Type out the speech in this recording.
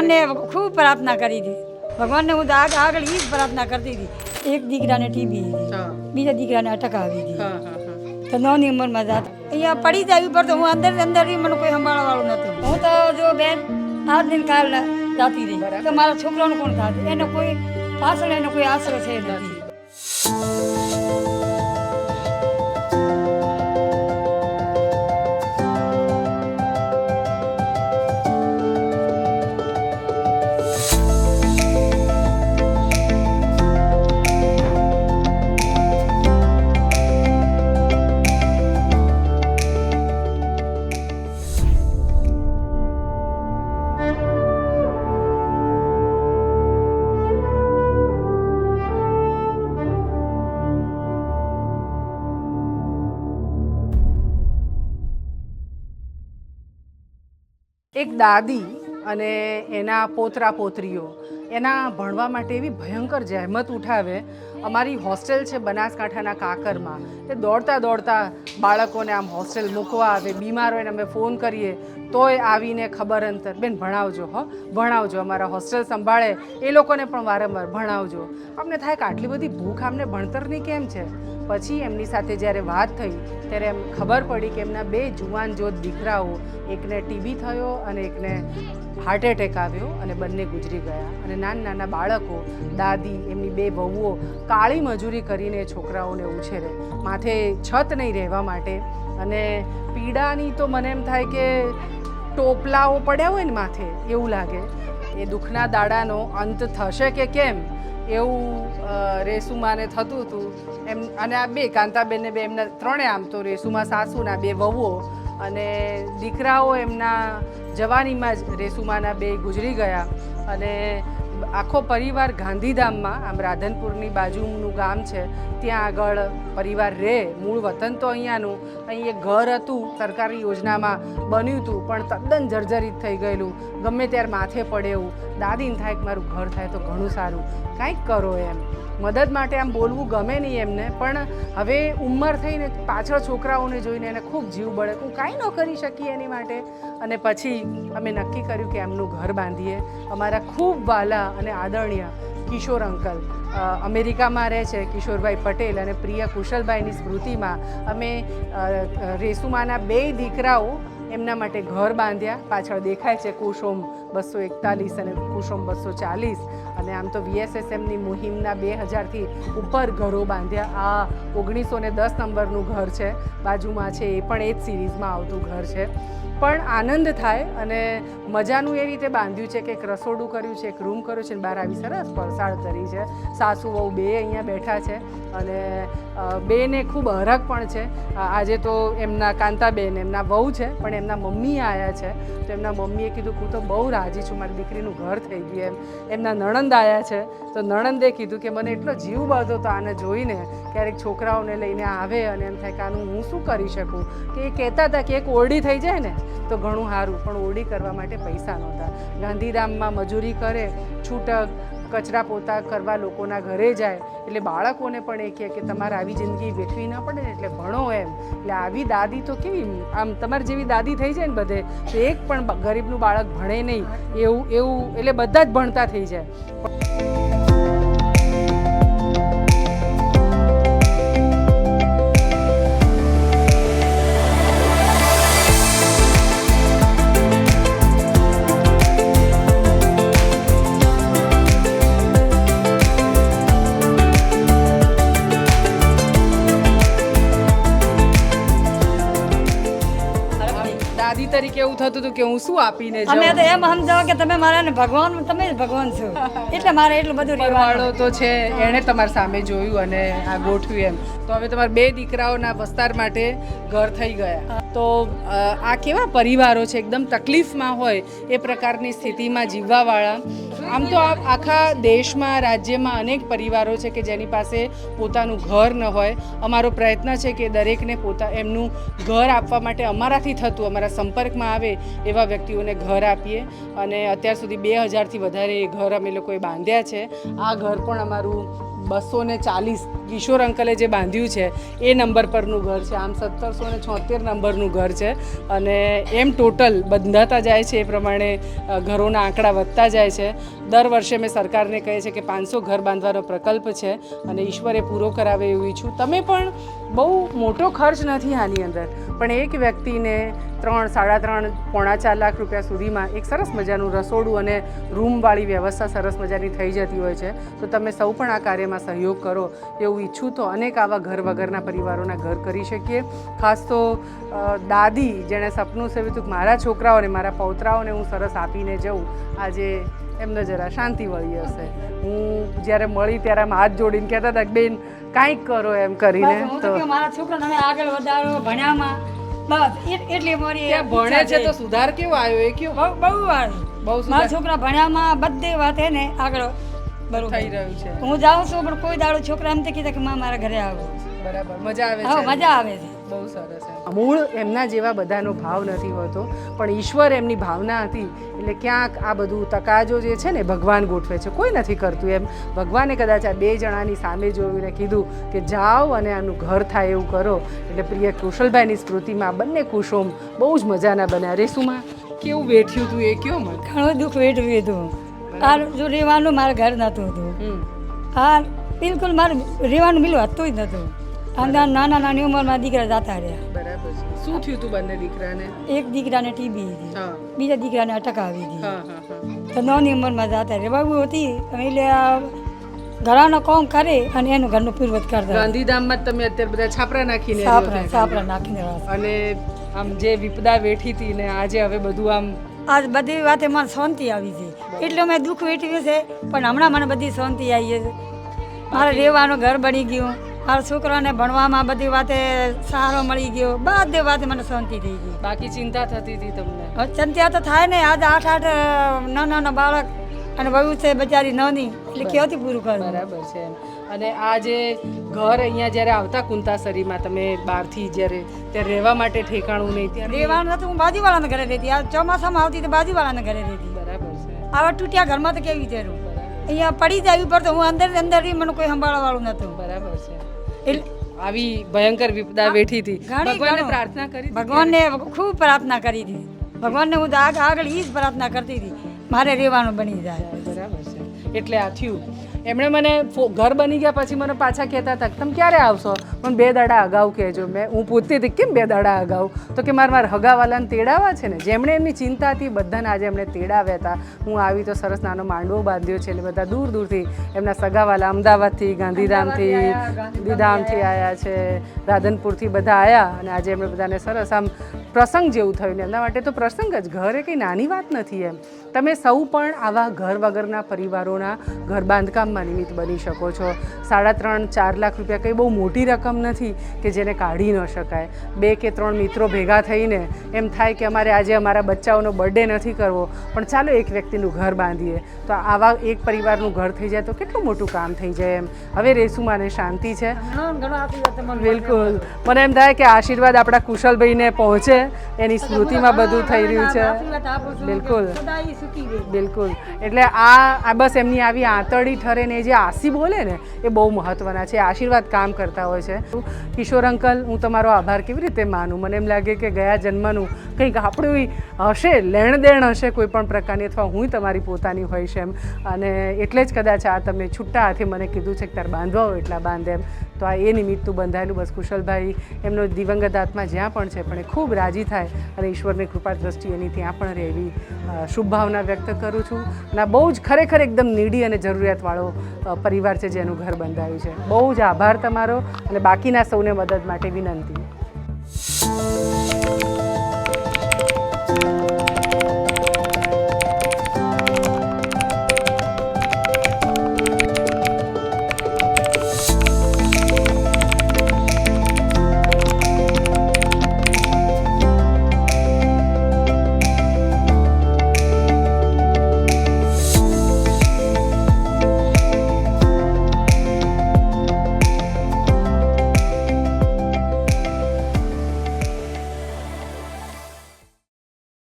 ભગવાનને ખૂબ પ્રાર્થના કરી હતી. ભગવાનને હું આગળ એ જ પ્રાર્થના કરતી હતી. એક દીકરાને ટીબી હતી, બીજા દીકરાને અટક આવી હતી. તો નાની ઉંમરમાં જાત અહીંયા પડી જાય ઉપર તો હું અંદર મને કોઈ સંભાળવા વાળું નહોતું. હું તો જો બેન આજ દિન કાલ જાતી રહી તો મારા છોકરાનું કોણ થાત? એનો કોઈ પાછળ એનો કોઈ આશરો છે નથી. એક દાદી અને એના પોતરા પોતરીઓ એના ભણવા માટે એવી ભયંકર જહેમત ઉઠાવે. અમારી હોસ્ટેલ છે બનાસકાંઠાના કાકરમાં, તે દોડતા દોડતા બાળકોને આમ હોસ્ટેલ મૂકવા આવે. બીમાર હોય ને અમે ફોન કરીએ તોય આવીને ખબર અંતર બેન ભણાવજો, ભણાવજો, અમારા હોસ્ટેલ સંભાળે એ લોકોને પણ વારંવાર ભણાવજો. અમને થાય કે આટલી બધી ભૂખ અમને ભણતરની કેમ છે? પછી એમની સાથે જ્યારે વાત થઈ ત્યારે એમ ખબર પડી કે એમના બે જુવાન જોત દીકરાઓ, એકને ટીબી થયો અને એકને હાર્ટ એટેક આવ્યો અને બંને ગુજરી ગયા. અને નાના નાના બાળકો, દાદી, એમની બે વહુઓ કાળી મજૂરી કરીને છોકરાઓને ઉછેરે, માથે છત નહીં રહેવા માટે. અને પીડાની તો મને એમ થાય કે ટોપલાઓ પડ્યા હોય ને માથે એવું લાગે. એ દુઃખના દાડાનો અંત થશે કે કેમ એવું રેસુમાને થતું હતું એમ. અને આ બે કાંતાબેનને બે એમના ત્રણે આમ તો રેસુમા સાસુના બે વહુઓ અને દીકરાઓ એમના જવાનીમાં જ રેસુમાના બે ગુજરી ગયા. અને આખો પરિવાર ગાંધીધામમાં, આમ રાધનપુરની બાજુનું ગામ છે ત્યાં આગળ પરિવાર રહે. મૂળ વતન તો અહીંયાનું. અહીં એક ઘર હતું સરકારી યોજનામાં બન્યું હતું પણ તદ્દન જર્જરિત થઈ ગયેલું. ગમે ત્યારે માથે પડે એવું. દાદીને થાય કે મારું ઘર થાય તો ઘણું સારું, કાંઈક કરો એમ. મદદ માટે આમ બોલવું ગમે નહીં એમને, પણ હવે ઉંમર થઈને પાછળ છોકરાઓને જોઈને એને ખૂબ જીવ બળે. હું કાંઈ ન કરી શકીએ એની માટે. અને પછી અમે નક્કી કર્યું કે એમનું ઘર બાંધીએ. અમારા ખૂબ વાલા અને આદરણીય કિશોર અંકલ અમેરિકામાં રહે છે, કિશોરભાઈ પટેલ અને પ્રિય કુશલભાઈની સ્મૃતિમાં અમે રેસુમાના બે દીકરાઓ એમના માટે ઘર બાંધ્યા. પાછળ દેખાય છે કુસુમ 241 અને કુસુમ 240. અને આમ તો VSSMની મુહિમના 2000થી ઉપર ઘરો બાંધ્યા. આ 1910 નંબરનું ઘર છે, બાજુમાં છે એ પણ એ જ સિરીઝમાં આવતું ઘર છે. પણ આનંદ થાય અને મજાનું એ રીતે બાંધ્યું છે કે એક રસોડું કર્યું છે, એક રૂમ કર્યો છે, બહાર આવી સરસ પરસાળ કરી છે. સાસુ વહુ બે અહીંયા બેઠા છે અને બેને ખૂબ હરખ પણ છે. આજે તો એમના કાંતાબેન એમના વહુ છે પણ એમના મમ્મી આવ્યા છે. તો એમના મમ્મીએ કીધું હું તો બહુ રાજી છું, મારી દીકરીનું ઘર થઈ ગયું એમ. એમના નણંદ આવ્યા છે તો નણંદે કીધું કે મને એટલો જીવ બળતો હતો આને જોઈને. ક્યારેક છોકરાઓને લઈને આવે અને એમ થાય કે આનું હું શું કરી શકું. કે એ કહેતા હતા કે એક ઓરડી થઈ જાય ને તો ઘણું સારું, પણ ઓરડી કરવા માટે પૈસા નહોતા. ગાંધીધામમાં મજૂરી કરે, છૂટક કચરા પોતા કરવા લોકોના ઘરે જાય. એટલે બાળકોને પણ એ કહે કે તમારે આવી જિંદગી વેઠવી ન પડે ને એટલે ભણો એમ. એટલે આવી દાદી તો કેવી આમ તમારી જેવી દાદી થઈ જાય ને બધે તો એક પણ ગરીબનું બાળક ભણે નહીં એવું એટલે બધા જ ભણતા થઈ જાય. તરીકે એવું થતું હતું કે હું શું આપીને જાઉં. અમે તો એમ સમજાવો કે તમે મારા ને ભગવાન, તમે જ ભગવાન છો એટલે મારે એટલું બધું રહેવાળો તો છે. એણે તમારી સામે જોયું અને આ ગોઠવ્યું એમ. તો હવે તમારા બે દીકરાઓના વસ્તાર માટે ઘર થઈ ગયા. તો આ કેવા પરિવારો છે, એકદમ તકલીફમાં હોય એ પ્રકારની સ્થિતિમાં જીવવાવાળા. આમ તો આખા દેશમાં, રાજ્યમાં અનેક પરિવારો છે કે જેની પાસે પોતાનું ઘર ન હોય. અમારો પ્રયત્ન છે કે દરેકને એમનું ઘર આપવા માટે અમારાથી થતું, અમારા સંપર્કમાં આવે એવા વ્યક્તિઓને ઘર આપીએ. અને અત્યાર સુધી 2000થી વધારે ઘર અમે લોકોએ બાંધ્યા છે. આ ઘર પણ અમારું 240 કિશોર અંકલે જે બાંધ્યું છે એ નંબર પરનું ઘર છે. આમ 1776 નંબરનું ઘર છે અને એમ ટોટલ બંધાતા જાય છે એ પ્રમાણે ઘરોના આંકડા વધતા જાય છે. દર વર્ષે મેં સરકારને કહે છે કે 500 ઘર બાંધવાનો પ્રકલ્પ છે અને ઈશ્વરે પૂરો કરાવે એવું ઈચ્છું. તમે પણ બહુ મોટો ખર્ચ નથી આની અંદર, પણ એક વ્યક્તિને 3, 3.5, પોણા 4 લાખ રૂપિયા સુધીમાં એક સરસ મજાનું રસોડું અને રૂમવાળી વ્યવસ્થા સરસ મજાની થઈ જતી હોય છે. તો તમે સૌ પણ આ કાર્યમાં સહયોગ કરો એવું ઈચ્છું. તો અનેક આવા ઘર વગરના પરિવારોના ઘર કરી શકીએ. ખાસ તો દાદી જેણે સપનું સેવ્યું હતું કે મારા છોકરાઓને મારા પૌત્રાઓને હું સરસ આપીને જઉં, આજે એમને જરા શાંતિ વળી હશે. હું જ્યારે મળી ત્યારે આમ હાથ જોડીને કહેતા હતા કે બેન કાંઈક કરો એમ કરીને. તો મારા છોકરાને તમે આગળ વધારો ભણ્યામાં, બસ એટલે મારી ત્યાં ભણે છે તો સુધાર કેવો આવ્યો એ કયો? બહુ વાર મારા છોકરા ભણ્યામાં બધે વાત હે ને આગળ બરોબર થઈ રહ્યું છે. હું જાઉં છું પણ કોઈ દાડો છોકરા એમ કીધા કે માં મારા ઘરે આવો. બરાબર, મજા આવે હા, છે. મજા આવે છે. બહુ સરસ છે. મૂળ એમના જેવા બધાનો ભાવ નથી હોતો, પણ ઈશ્વર એમની ભાવના હતી એટલે ક્યાંક આ બધું તકાજો જે છે ને ભગવાન ગોઠવે છે, કોઈ નથી કરતું એમ. ભગવાને કદાચ આ 2 જણાની સામે જોઈને કીધું કે જાઓ અને આનું ઘર થાય એવું કરો. એટલે પ્રિય કુશલભાઈની સ્મૃતિમાં બંને કુસુમ બહુ જ મજાના બન્યા. રેસુમાં કેવું વેઠ્યું હતું એ કયો મને? ઘણું દુઃખ વેઠવ્યું હતું. આ જો રહેવાનું મારે ઘર નહોતું હતું. હા, બિલકુલ મારે રહેવાનું મિલું હતું જ નહોતું. અંદર નાની ઉંમરમાં દીકરા જતા રહ્યા. બરાબર છે. શું થયું હતું બંને દીકરાને? એક દીકરાને ટીબી હતી, હા બીજા દીકરાને અટક આવી હતી. હા હા. તો નાની ઉંમરમાં જતા રહ્યા. બહુ હતી એટલે આ ઘરાનો કામ કરે અને એનું ઘરનું પૂર્વત કરતા. ગાંધીધામમાં જ તમે અત્યારે બધા છાપરા નાખીને સાપરા નાખીને અને આમ જે વિપદા વેઠી હતી ને આજે હવે બધું આમ આજ બધી વાતે મને શાંતિ આવી છે. એટલે મેં દુઃખ વેઠવ્યું છે પણ હમણાં મને બધી શાંતિ આવી છે. મારે રહેવાનું ઘર બની ગયું, મારા છોકરાને ભણવામાં બધી વાતે સહારો મળી ગયો, બધી વાતે મને શાંતિ થઈ ગઈ. બાકી ચિંતા થતી હતી તમને? ચિંતા તો થાય ને. આજે 8 નાના બાળક અને વહુ છે બચારી નાની, એટલે ક્યાંથી પૂરું કરવું? બરાબર છે. અને આ જે ઘર અહીંયા જ્યારે આવતા કુંતાસરીમાં તમે બહારથી ત્યારે રહેવા માટે ઠેકાણું નહીં, ત્યારે રહેવાનું હતું. હું બાજુવાળાના ઘરે રહેતી. આ ચોમાસામાં આવતી તો બાજુવાળાના ઘરે રહેતી. બરાબર છે. આવા તૂટ્યા ઘરમાં તો કેવી રીતે રહું? અહીંયા પડી જાય ઉપર તો હું અંદર રહી, મને કોઈ સંભાળવા વાળું નતું. બરાબર છે. એટલે આવી ભયંકર વિપદા વેઠી હતી. ભગવાનને પ્રાર્થના કરી? ભગવાનને ખૂબ પ્રાર્થના કરી હતી. ભગવાનને હું આગળ એ જ પ્રાર્થના કરતી હતી મારે રહેવાનું બની જાય. બરાબર છે. એટલે આ થયું. એમણે મને ઘર બની ગયા પછી મને પાછા કહેતા હતા કે તમે ક્યારે આવશો, પણ 2 દાડા અગાઉ કહેજો. હું પૂછતી હતી કેમ 2 દાડા અગાઉ? તો કે મારા હગાવાલાને તેડાવા છે ને. જેમણે એમની ચિંતા હતી બધાને આજે એમણે તેડાવ્યા હતા. હું આવી તો સરસ નાનો માંડવો બાંધ્યો છે એટલે બધા દૂર દૂરથી એમના સગાવાલા અમદાવાદથી, ગાંધીધામથી, દીધામથી આવ્યા છે, રાધનપુરથી બધા આવ્યા અને આજે એમણે બધાને સરસ આમ પ્રસંગ જેવું થયું ને. એમના માટે તો પ્રસંગ જ. ઘર એ કંઈ નાની વાત નથી એમ. તમે સૌ પણ આવા ઘર વગરના પરિવારોના ઘર બાંધકામમાં નિમિત્ત બની શકો છો. 3.5, 4 લાખ રૂપિયા કંઈ બહુ મોટી રકમ નથી કે જેને કાઢી ન શકાય. 2 કે 3 મિત્રો ભેગા થઈને એમ થાય કે અમારે આજે અમારા બચ્ચાઓનો બર્થડે નથી કરવો, પણ ચાલો એક વ્યક્તિનું ઘર બાંધીએ. તો આવા એક પરિવારનું ઘર થઈ જાય તો કેટલું મોટું કામ થઈ જાય એમ. હવે રેસુમાને શાંતિ છે. બિલકુલ. મને એમ થાય કે આશીર્વાદ આપણા કુશલભાઈને પહોંચે, એની સ્મૃતિમાં બધું થઈ રહ્યું છે. બિલકુલ બિલકુલ. એટલે આ બસ એમની આવી આંતરડી ઠરે ને જે આશી બોલે ને એ બહુ મહત્વના છે. આશીર્વાદ કામ કરતા હોય છે. કિશોર અંકલ, હું તમારો આભાર કેવી રીતે માનું? મને એમ લાગે કે ગયા જન્મનું કંઈક આપણું હશે, લેણ દેણ હશે કોઈ પણ પ્રકારની, અથવા હું તમારી પોતાની હોઈશ એમ. અને એટલે જ કદાચ આ તમે છૂટા હાથે મને કીધું છે કે તારે બાંધવા હોય એટલા બાંધ એમ. તો આ એ નિમિત્તું બંધાયેલું. બસ કુશલભાઈ એમનો દિવંગત આત્મા જ્યાં પણ છે પણ એ ખૂબ રાજી થાય અને ઈશ્વરની કૃપા દ્રષ્ટિ એની ત્યાં પણ રહે એવી શુભ ભાવના વ્યક્ત કરું છું. અને બહુ જ ખરેખર એકદમ નીડી અને જરૂરિયાતવાળો પરિવાર છે જેનું ઘર બંધાયું છે. બહુ જ આભાર તમારો અને બાકીના સૌને મદદ માટે વિનંતી.